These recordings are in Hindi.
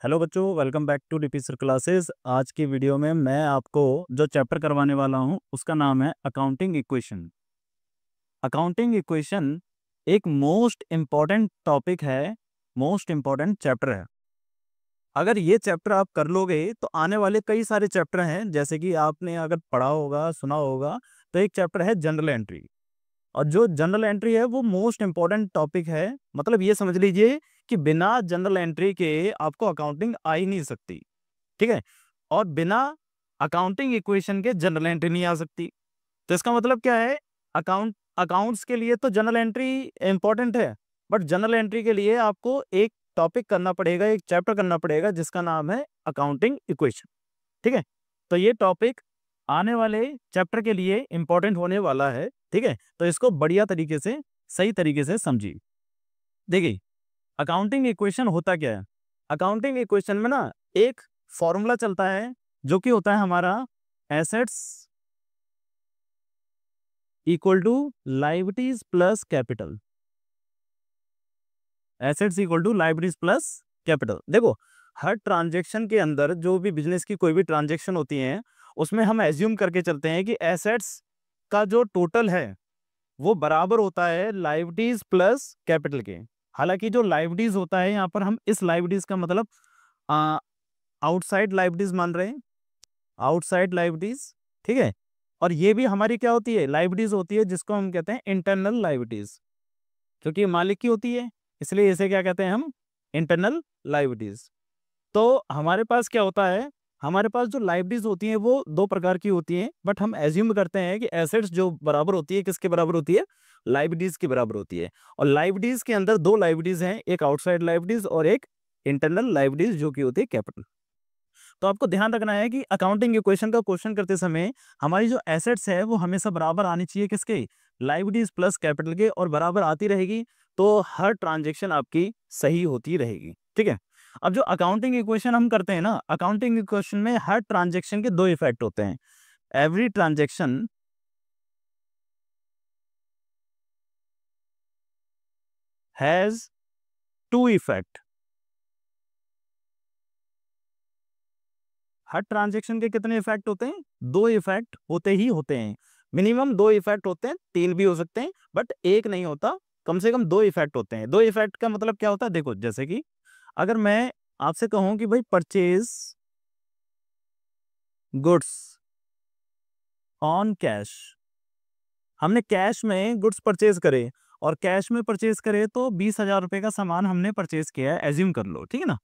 हेलो बच्चों, welcome back to DP sir classes. आज की वीडियो में मैं आपको जो चैप्टर करवाने वाला हूं उसका नाम है अकाउंटिंग इक्वेशन। अकाउंटिंग इक्वेशन एक मोस्ट इम्पॉर्टेंट टॉपिक है, मोस्ट इम्पॉर्टेंट चैप्टर है। अगर ये चैप्टर आप कर लोगे तो आने वाले कई सारे चैप्टर हैं, जैसे कि आपने अगर पढ़ा होगा, सुना होगा, तो एक चैप्टर है जनरल एंट्री। और जो जनरल एंट्री है वो मोस्ट इम्पॉर्टेंट टॉपिक है। मतलब ये समझ लीजिए कि बिना जनरल एंट्री के आपको अकाउंटिंग आ ही नहीं सकती, ठीक है। और बिना अकाउंटिंग इक्वेशन के जनरल एंट्री नहीं आ सकती। तो इसका मतलब क्या है, अकाउंट्स के लिए तो जनरल एंट्री इंपॉर्टेंट है, बट जनरल एंट्री के लिए आपको एक टॉपिक करना पड़ेगा, एक चैप्टर करना पड़ेगा जिसका नाम है अकाउंटिंग इक्वेशन, ठीक है। तो ये टॉपिक आने वाले चैप्टर के लिए इंपॉर्टेंट होने वाला है, ठीक है। तो इसको बढ़िया तरीके से, सही तरीके से समझिए। देखिए, अकाउंटिंग इक्वेशन होता क्या है। अकाउंटिंग इक्वेशन में ना एक फॉर्मूला चलता है जो कि होता है हमारा assets equal to liabilities plus capital. Assets equal to liabilities plus capital. देखो, हर ट्रांजेक्शन के अंदर जो भी बिजनेस की कोई भी ट्रांजेक्शन होती है उसमें हम एज्यूम करके चलते हैं कि एसेट्स का जो टोटल है वो बराबर होता है लायबिलिटीज प्लस कैपिटल के। हालांकि जो लायबिलिटीज होता है यहाँ पर हम इस लायबिलिटीज का मतलब आउटसाइड लायबिलिटीज मान रहे हैं, आउटसाइड लायबिलिटीज, ठीक है। और ये भी हमारी क्या होती है, लायबिलिटीज होती है, जिसको हम कहते हैं इंटरनल लायबिलिटीज, क्योंकि मालिक की होती है, इसलिए इसे क्या कहते हैं हम, इंटरनल लायबिलिटीज। तो हमारे पास क्या होता है, हमारे पास जो लायबिलिटीज होती हैं वो दो प्रकार की होती हैं, बट हम एज्यूम करते हैं कि एसेट्स जो बराबर होती है किसके बराबर होती है, लायबिलिटीज के बराबर होती है। और लायबिलिटीज के अंदर दो लायबिलिटीज हैं, एक आउटसाइड लायबिलिटीज और एक इंटरनल लायबिलिटीज, जो कि होती है कैपिटल। तो आपको ध्यान रखना है कि अकाउंटिंग इक्वेशन का क्वेश्चन करते समय हमारी जो एसेट्स है वो हमेशा बराबर आनी चाहिए किसके, लायबिलिटीज प्लस कैपिटल के, और बराबर आती रहेगी तो हर ट्रांजेक्शन आपकी सही होती रहेगी, ठीक है। अब जो अकाउंटिंग इक्वेशन हम करते हैं ना, अकाउंटिंग इक्वेशन में हर ट्रांजेक्शन के दो इफेक्ट होते हैं। Every transaction has two effect. हर ट्रांजेक्शन के कितने इफेक्ट होते हैं, दो इफेक्ट होते ही होते हैं। मिनिमम दो इफेक्ट होते हैं, तीन भी हो सकते हैं, बट एक नहीं होता, कम से कम दो इफेक्ट होते हैं। दो इफेक्ट का मतलब क्या होता है, देखो, जैसे कि अगर मैं आपसे कहूं कि भाई परचेज गुड्स ऑन कैश, हमने कैश में गुड्स परचेज करे, और कैश में परचेज करे तो 20,000 रुपए का सामान हमने परचेज किया है, एज्यूम कर लो, ठीक है ना।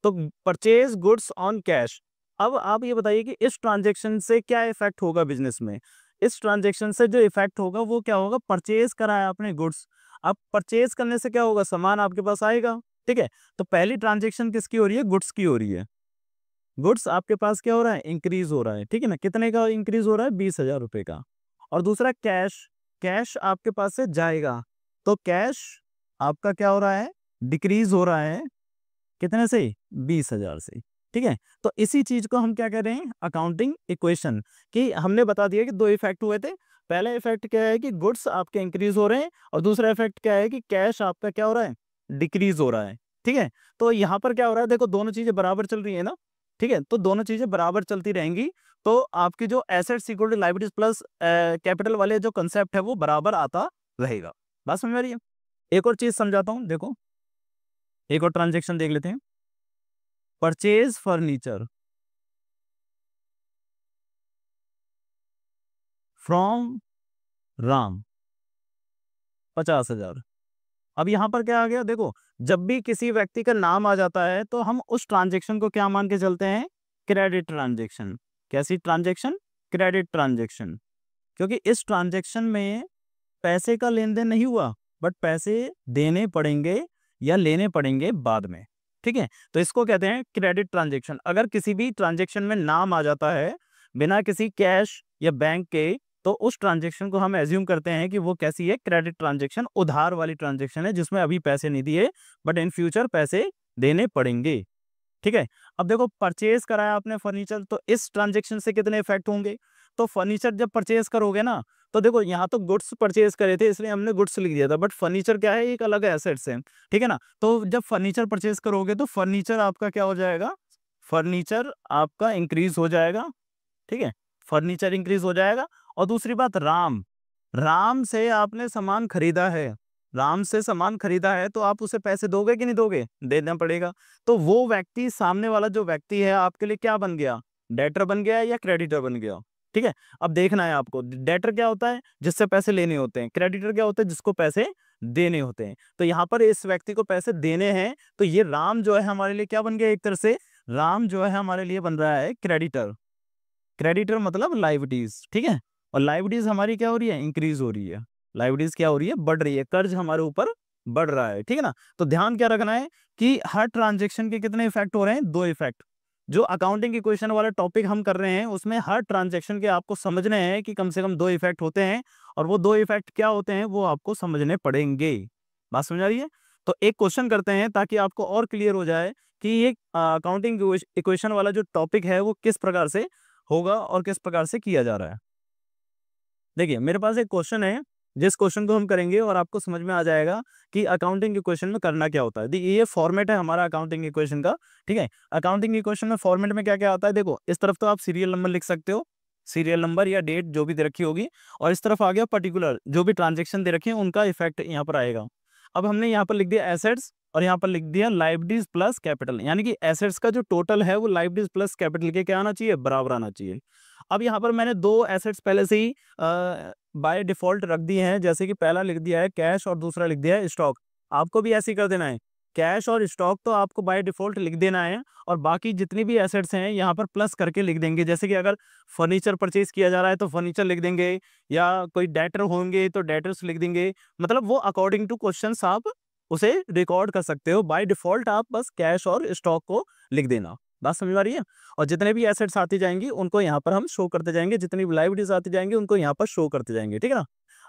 तो परचेज गुड्स ऑन कैश। अब आप ये बताइए कि इस ट्रांजेक्शन से क्या इफेक्ट होगा बिजनेस में। इस ट्रांजेक्शन से जो इफेक्ट होगा वो क्या होगा, परचेज करा है आपने गुड्स, अब परचेज करने से क्या होगा, सामान आपके पास आएगा, ठीक है। तो पहली ट्रांजेक्शन किसकी हो रही है, गुड्स की हो रही है। गुड्स आपके पास क्या हो रहा है, इंक्रीज हो रहा है, ठीक है ना। कितने का इंक्रीज हो रहा है, 20,000 रुपए का। और दूसरा कैश, कैश आपके पास से जाएगा, तो कैश आपका क्या हो रहा है, डिक्रीज हो रहा है, कितने से, 20,000 से, ठीक है। तो इसी चीज को हम क्या कह रहे हैं, अकाउंटिंग इक्वेशन। कि हमने बता दिया कि दो इफेक्ट हुए थे। पहला इफेक्ट क्या है कि गुड्स आपके इंक्रीज हो रहे हैं, और दूसरा इफेक्ट क्या है कि कैश आपका क्या हो रहा है, डिक्रीज हो रहा है, ठीक है। तो यहाँ पर क्या हो रहा है, देखो दोनों चीजें बराबर चल रही है ना, ठीक है। तो दोनों चीजें बराबर चलती रहेंगी तो आपकी जो assets equal to liabilities plus capital वाले जो कंसेप्ट है वो बराबर आता रहेगा। बात समझ में आ रही है। एक और चीज समझाता हूँ, देखो एक और ट्रांजेक्शन देख लेते हैं। Purchase furniture from Ram, 50,000। अब यहां पर क्या आ गया, देखो, जब भी किसी व्यक्ति का नाम आ जाता है तो हम उस ट्रांजेक्शन को क्या मान के चलते हैं, क्रेडिट ट्रांजेक्शन। कैसी ट्रांजेक्शन, क्रेडिट ट्रांजेक्शन। क्योंकि इस ट्रांजेक्शन में पैसे का लेन देन नहीं हुआ, बट पैसे देने पड़ेंगे या लेने पड़ेंगे बाद में, ठीक है। तो इसको कहते हैं क्रेडिट ट्रांजेक्शन। अगर किसी भी ट्रांजेक्शन में नाम आ जाता है बिना किसी कैश या बैंक के, तो उस ट्रांजेक्शन को हम एज्यूम करते हैं कि वो कैसी है, क्रेडिट ट्रांजेक्शन, उधार वाली ट्रांजेक्शन है, जिसमें अभी पैसे नहीं दिए बट इन फ्यूचर पैसे देने पड़ेंगे, ठीक है। अब देखो, परचेज कराया आपने फर्नीचर, तो इस ट्रांजेक्शन से कितने इफेक्ट होंगे। तो फर्नीचर जब परचेज करोगे ना, तो देखो यहाँ तो गुड्स परचेज करे थे इसलिए हमने गुड्स लिख दिया था, बट फर्नीचर क्या है, एक अलग एसेट्स है, ठीक है ना। तो जब फर्नीचर परचेज करोगे तो फर्नीचर आपका क्या हो जाएगा, फर्नीचर आपका इंक्रीज हो जाएगा, ठीक है, फर्नीचर इंक्रीज हो जाएगा। और दूसरी बात, राम, राम से आपने सामान खरीदा है, राम से सामान खरीदा है तो आप उसे पैसे दोगे कि नहीं दोगे, देना पड़ेगा। तो वो व्यक्ति, सामने वाला जो व्यक्ति है आपके लिए क्या बन गया, डेटर बन गया या क्रेडिटर बन गया, ठीक है। अब देखना है आपको, डेटर क्या होता है, जिससे पैसे लेने होते हैं, क्रेडिटर क्या होता है, जिसको पैसे देने होते हैं। तो यहाँ पर इस व्यक्ति को पैसे देने हैं, तो ये राम जो है हमारे लिए क्या बन गया, एक तरह से राम जो है हमारे लिए बन रहा है क्रेडिटर, क्रेडिटर मतलब लायबिलिटीज, ठीक है। और लायबिलिटीज हमारी क्या हो रही है, इंक्रीज हो रही है, लायबिलिटीज क्या हो रही है, बढ़ रही है, कर्ज हमारे ऊपर बढ़ रहा है, ठीक है ना। तो ध्यान क्या रखना है कि हर ट्रांजेक्शन के कितने इफेक्ट हो रहे हैं, दो इफेक्ट। जो अकाउंटिंग इक्वेशन वाला टॉपिक हम कर रहे हैं उसमें हर ट्रांजेक्शन के आपको समझने हैं कि कम से कम दो इफेक्ट होते हैं, और वो दो इफेक्ट क्या होते हैं वो आपको समझने पड़ेंगे। बात समझ आ रही है। तो एक क्वेश्चन करते हैं ताकि आपको और क्लियर हो जाए कि ये अकाउंटिंग इक्वेशन वाला जो टॉपिक है वो किस प्रकार से होगा और किस प्रकार से किया जा रहा है। देखिए मेरे पास एक क्वेश्चन है, जिस क्वेश्चन को हम करेंगे और आपको समझ में आ जाएगा कि अकाउंटिंग इक्वेशन में करना क्या होता है। देखिए ये फॉर्मेट है हमारा अकाउंटिंग इक्वेशन का, ठीक है। अकाउंटिंग इक्वेशन में फॉर्मेट में क्या क्या आता है, देखो इस तरफ तो आप सीरियल नंबर लिख सकते हो, सीरियल नंबर या डेट जो भी दे रखी होगी, और इस तरफ आ गया पर्टिकुलर जो भी ट्रांजेक्शन दे रखे हैं उनका इफेक्ट यहाँ पर आएगा। अब हमने यहाँ पर लिख दिया एसेट्स और यहाँ पर लिख दिया लायबिलिटीज प्लस कैपिटल, यानी कि एसेट्स का जो टोटल है वो लायबिलिटीज प्लस कैपिटल के क्या आना चाहिए, बराबर आना चाहिए। अब यहाँ पर मैंने दो एसेट्स पहले से ही बाय डिफॉल्ट रख दिए हैं, जैसे कि पहला लिख दिया है कैश और दूसरा लिख दिया है स्टॉक। आपको भी ऐसे ही कर देना है, कैश और स्टॉक तो आपको बाय डिफॉल्ट लिख देना है, और बाकी जितनी भी एसेट्स हैं यहाँ पर प्लस करके लिख देंगे। जैसे कि अगर फर्नीचर परचेज किया जा रहा है तो फर्नीचर लिख देंगे, या कोई डेटर होंगे तो डेटर्स लिख देंगे, मतलब वो अकॉर्डिंग टू क्वेश्चंस आप उसे रिकॉर्ड कर सकते हो। बाय डिफॉल्ट आप बस कैश और स्टॉक को लिख देना। बात समझ में आ रही है। और जितने भी एसेट्स आती जाएंगी उनको यहाँ पर हम शो करते जाएंगे, जितनी भी लायबिलिटीज आती जाएंगी उनको यहाँ पर शो करते जाएंगे, ठीक है ना।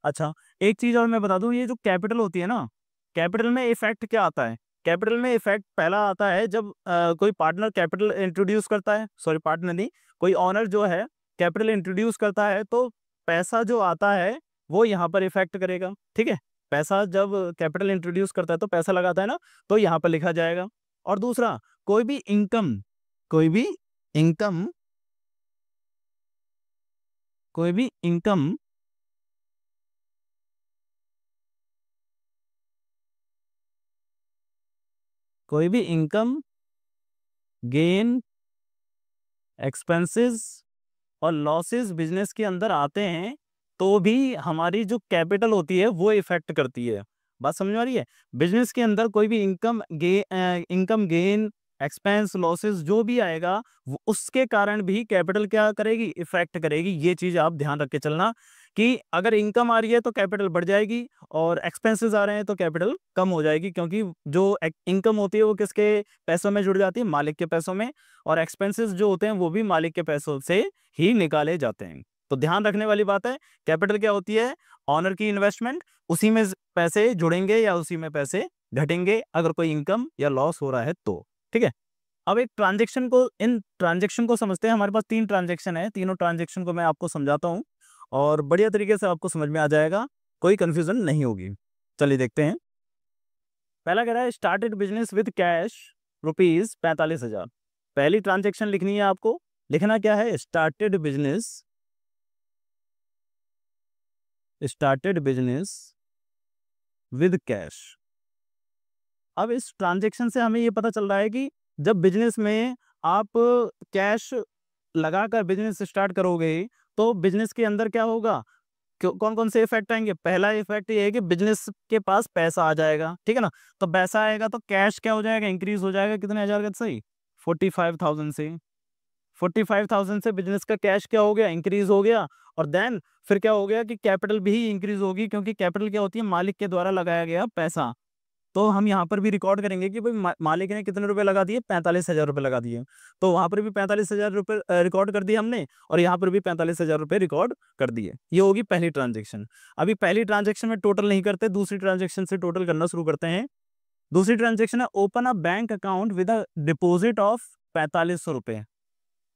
अच्छा, एक चीज और मैं बता दूं, ये जो कैपिटल होती है ना, कैपिटल में इफेक्ट क्या आता है, कैपिटल में इफेक्ट पहला आता है जब कोई पार्टनर कैपिटल इंट्रोड्यूस करता है, सॉरी पार्टनर नहीं, कोई ऑनर जो है कैपिटल इंट्रोड्यूस करता है तो पैसा जो आता है वो यहाँ पर इफेक्ट करेगा, ठीक है। पैसा जब कैपिटल इंट्रोड्यूस करता है तो पैसा लगाता है ना, तो यहाँ पर लिखा जाएगा। और दूसरा, कोई भी इनकम, कोई भी इनकम, कोई भी इनकम कोई भी इनकम, गेन, एक्सपेंसेस और लॉसेस बिजनेस के अंदर आते हैं तो भी हमारी जो कैपिटल होती है वो इफेक्ट करती है। बात समझ में आ रही है। बिजनेस के अंदर कोई भी इनकम गेन एक्सपेंस लॉसेस जो भी आएगा वो उसके कारण भी कैपिटल क्या करेगी, इफेक्ट करेगी। ये चीज आप ध्यान रख के चलना कि अगर इनकम आ रही है तो कैपिटल बढ़ जाएगी, और एक्सपेंसेस आ रहे हैं तो कैपिटल कम हो जाएगी, क्योंकि जो इनकम होती है वो किसके पैसों में जुड़ जाती है, मालिक के पैसों में, और एक्सपेंसेस जो होते हैं वो भी मालिक के पैसों से ही निकाले जाते हैं। तो ध्यान रखने वाली बात है, कैपिटल क्या होती है, ऑनर की इन्वेस्टमेंट, उसी में पैसे जुड़ेंगे या उसी में पैसे घटेंगे अगर कोई इनकम या लॉस हो रहा है तो, ठीक है। अब एक ट्रांजेक्शन को, इन ट्रांजेक्शन को समझते हैं। हमारे पास तीन ट्रांजेक्शन है, तीनों ट्रांजेक्शन को मैं आपको समझाता हूँ और बढ़िया तरीके से आपको समझ में आ जाएगा, कोई कंफ्यूजन नहीं होगी। चलिए देखते हैं। पहला कह रहा है स्टार्टेड बिजनेस विद कैश ₹45,000। पहली ट्रांजेक्शन लिखनी है आपको, लिखना क्या है, स्टार्टेड बिजनेस विद कैश। अब इस ट्रांजेक्शन से हमें ये पता चल रहा है कि जब बिजनेस में आप कैश लगाकर बिजनेस स्टार्ट करोगे तो बिजनेस के अंदर क्या होगा, कौन कौन से इफेक्ट आएंगे। पहला इफेक्ट ये है कि बिजनेस के पास पैसा आ जाएगा, ठीक है ना। तो पैसा आएगा तो कैश क्या हो जाएगा, इंक्रीज हो जाएगा, कितने हजार का, सही 45,000 से, 45,000 से बिजनेस का कैश क्या हो गया, इंक्रीज हो गया। और देन फिर क्या हो गया कि कैपिटल भी इंक्रीज होगी, क्योंकि कैपिटल क्या होती है, मालिक के द्वारा लगाया गया पैसा। तो हम यहाँ पर भी रिकॉर्ड करेंगे कि भाई मालिक ने कितने रुपए लगा दिए, 45,000 रुपए लगा दिए। तो वहां पर भी 45,000 रुपए रिकॉर्ड कर दिए हमने, और यहाँ पर भी 45,000 रुपए रिकॉर्ड कर दिए। ये होगी पहली ट्रांजेक्शन। अभी पहली ट्रांजेक्शन में टोटल नहीं करते, दूसरी ट्रांजेक्शन से टोटल करना शुरू करते हैं। दूसरी ट्रांजेक्शन है open a bank account with a deposit of 4500 रुपए।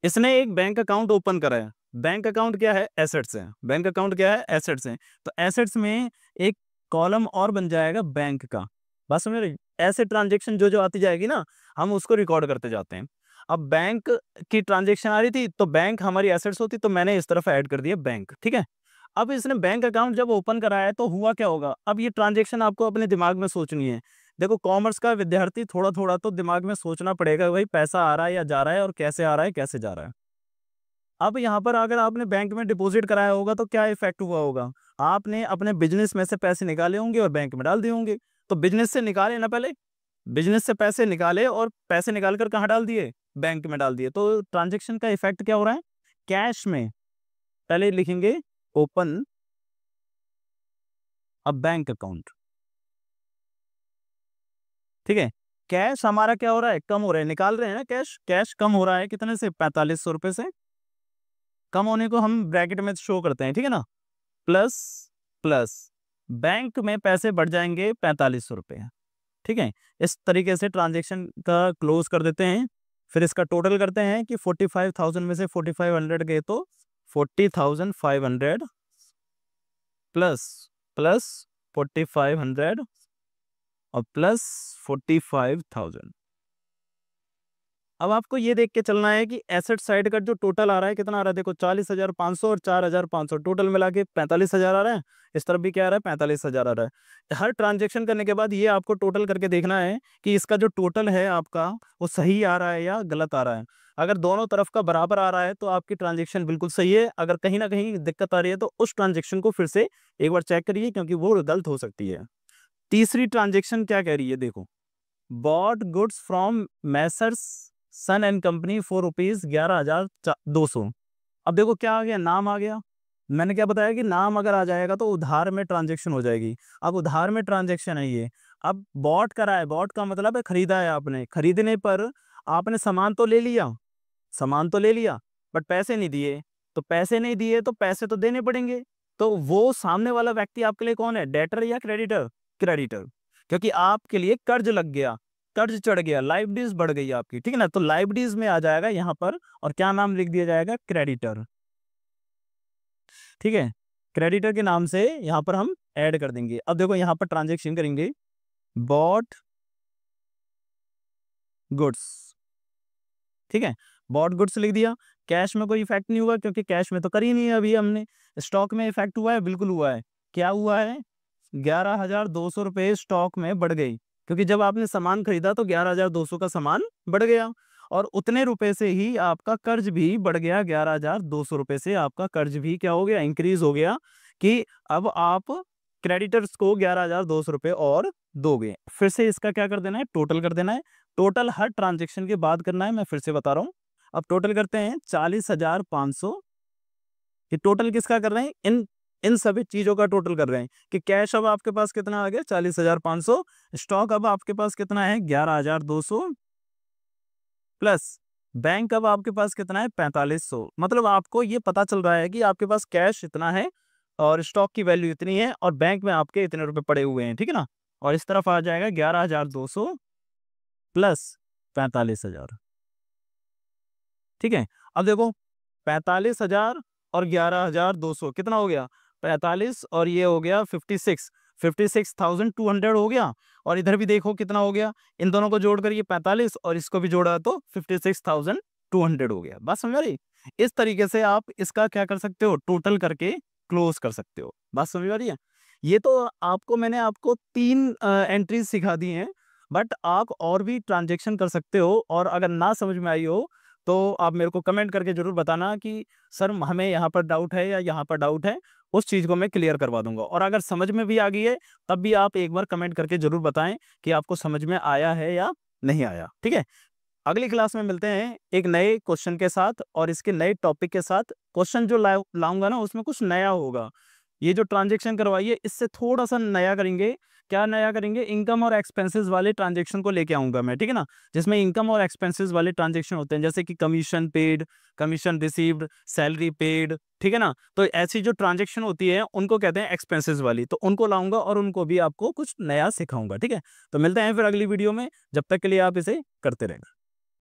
इसने एक बैंक अकाउंट ओपन करा है, बैंक अकाउंट क्या है, एसेट्स है। बैंक अकाउंट क्या है, एसेट्स है। तो एसेट्स में एक कॉलम और बन जाएगा बैंक का। बात समझ रही? ऐसे ट्रांजेक्शन जो जो आती जाएगी ना, हम उसको रिकॉर्ड करते जाते हैं। अब बैंक की ट्रांजेक्शन आ रही थी तो बैंक हमारी एसेट्स होती, तो मैंने इस तरफ ऐड कर दिया बैंक, ठीक है। अब इसने बैंक अकाउंट जब ओपन कराया है तो हुआ क्या होगा, अब ये ट्रांजेक्शन आपको अपने दिमाग में सोचनी है। देखो कॉमर्स का विद्यार्थी थोड़ा थोड़ा तो दिमाग में सोचना पड़ेगा, भाई पैसा आ रहा है या जा रहा है, और कैसे आ रहा है कैसे जा रहा है। अब यहाँ पर अगर आपने बैंक में डिपॉजिट कराया होगा तो क्या इफेक्ट हुआ होगा, आपने अपने बिजनेस में से पैसे निकाले होंगे और बैंक में डाल दिए होंगे। तो बिजनेस से निकाले ना पहले, बिजनेस से पैसे निकाले और पैसे निकाल कर कहाँ डाल दिए, बैंक में डाल दिए। तो ट्रांजेक्शन का इफेक्ट क्या हो रहा है, कैश में पहले लिखेंगे ओपन अ बैंक अकाउंट, ठीक है। कैश हमारा क्या हो रहा है, कम हो रहा है, निकाल रहे हैं ना कैश, कैश कम हो रहा है कितने से, 4500 रुपए से। कम होने को हम ब्रैकेट में शो करते हैं, ठीक है ना, प्लस प्लस बैंक में पैसे बढ़ जाएंगे 4500 रुपये, ठीक है। इस तरीके से ट्रांजेक्शन का क्लोज कर देते हैं। फिर इसका टोटल करते हैं कि 45,000 में से 4500 गए तो 40,500 प्लस प्लस 4500 और प्लस 45,000। अब आपको ये देख के चलना है कि एसेट साइड का जो टोटल आ रहा है कितना आ रहा है, देखो 40,500 और 4,500 टोटल मिला के 45,000 आ रहा है। इस तरफ भी क्या आ रहा है, 45,000 आ रहा है। हर ट्रांजेक्शन करने के बाद ये आपको टोटल करके देखना है कि इसका जो टोटल है आपका वो सही आ रहा है या गलत आ रहा है। अगर दोनों तरफ का बराबर आ रहा है तो आपकी ट्रांजेक्शन बिल्कुल सही है। अगर कहीं ना कहीं दिक्कत आ रही है तो उस ट्रांजेक्शन को फिर से एक बार चेक करिए, क्योंकि वो गलत हो सकती है। तीसरी ट्रांजेक्शन क्या कह रही है, देखो, bought goods from messrs son and company for rupees 11,200। अब देखो क्या आ गया, नाम आ गया। मैंने क्या बताया कि नाम अगर आ जाएगा तो उधार में ट्रांजेक्शन हो जाएगी। अब उधार में ट्रांजेक्शन है ये। अब बॉट करा है, बॉट का मतलब है खरीदा है आपने। खरीदने पर आपने सामान तो ले लिया, सामान तो ले लिया, बट पैसे नहीं दिए। तो पैसे नहीं दिए तो पैसे तो देने पड़ेंगे। तो वो सामने वाला व्यक्ति आपके लिए कौन है, डेटर या क्रेडिटर, क्रेडिटर, क्योंकि आपके लिए कर्ज लग गया, कर्ज चढ़ गया, लाइबिलिटीज बढ़ गई आपकी, ठीक है ना। तो लाइबिलिटीज में आ जाएगा यहाँ पर, और क्या नाम लिख दिया जाएगा, क्रेडिटर, ठीक है। क्रेडिटर के नाम से यहाँ पर हम ऐड कर देंगे। अब देखो यहाँ पर ट्रांजेक्शन करेंगे, बॉट गुड्स, ठीक है, बॉट गुड्स लिख दिया। कैश में कोई इफेक्ट नहीं हुआ, क्योंकि कैश में तो करी नहीं है अभी हमने। स्टॉक में इफेक्ट हुआ है, बिल्कुल हुआ है। क्या हुआ है, 11,200 रुपये स्टॉक में बढ़ गई, क्योंकि जब आपने सामान खरीदा तो 11,200 का सामान बढ़ गया, और उतने रुपए से ही आपका कर्ज भी बढ़ गया। 11,200 रुपये से आपका कर्ज भी क्या हो गया, इंक्रीज हो गया, कि अब आप क्रेडिटर्स को 11,200 रुपये और दोगे। फिर से इसका क्या कर देना है, टोटल कर देना है। टोटल हर ट्रांजेक्शन के बाद करना है, मैं फिर से बता रहा हूँ। अब टोटल करते हैं 40,500। ये टोटल किसका कर रहे हैं, इन इन सभी चीजों का टोटल कर रहे हैं, कि कैश अब आपके पास कितना आ गया, 40,500। स्टॉक अब आपके पास कितना है, 11,200, प्लस बैंक अब आपके पास कितना है, 4500। मतलब आपको ये पता चल रहा है कि आपके पास कैश इतना है और स्टॉक की वैल्यू इतनी है और बैंक में आपके इतने रुपए पड़े हुए हैं, ठीक है ना। और इस तरफ आ जाएगा 11,200 प्लस 45,000, ठीक है। अब देखो 45,000 और 11,200 कितना हो गया, 45, और ये हो गया 56, 56,200 हो गया। और इधर भी देखो कितना हो गया, इन दोनों को जोड़कर ये 45 और इसको भी जोड़ा तो 56,200 हो गया। बात समझ आ रही? इस तरीके से आप इसका क्या कर सकते हो, टोटल करके क्लोज कर सकते हो। बात समझ आ रही है? ये तो मैंने आपको 3 एंट्रीज सिखा दी हैं, बट आप और भी ट्रांजेक्शन कर सकते हो। और अगर ना समझ में आई हो तो आप मेरे को कमेंट करके जरूर बताना कि सर हमें यहाँ पर डाउट है या यहाँ पर डाउट है, उस चीज़ को मैं क्लियर करवा दूंगा। और अगर समझ में भी आ गई है तब भी आप एक बार कमेंट करके जरूर बताएं कि आपको समझ में आया है या नहीं आया, ठीक है। अगली क्लास में मिलते हैं एक नए क्वेश्चन के साथ और इसके नए टॉपिक के साथ। क्वेश्चन जो लाऊंगा ना उसमें कुछ नया होगा। ये जो ट्रांजेक्शन करवाइए इससे थोड़ा सा नया करेंगे। क्या नया करेंगे, इनकम और एक्सपेंसेस वाले ट्रांजेक्शन को लेके आऊंगा मैं, ठीक है ना। जिसमें इनकम और एक्सपेंसेस वाले ट्रांजेक्शन होते हैं, जैसे कि commission paid, commission received, salary paid, ठीक है ना। तो ऐसी जो ट्रांजेक्शन होती है उनको कहते हैं एक्सपेंसेस वाली। तो उनको लाऊंगा और उनको भी आपको कुछ नया सिखाऊंगा, ठीक है। तो मिलते हैं फिर अगली वीडियो में, जब तक के लिए आप इसे करते रहेंगे।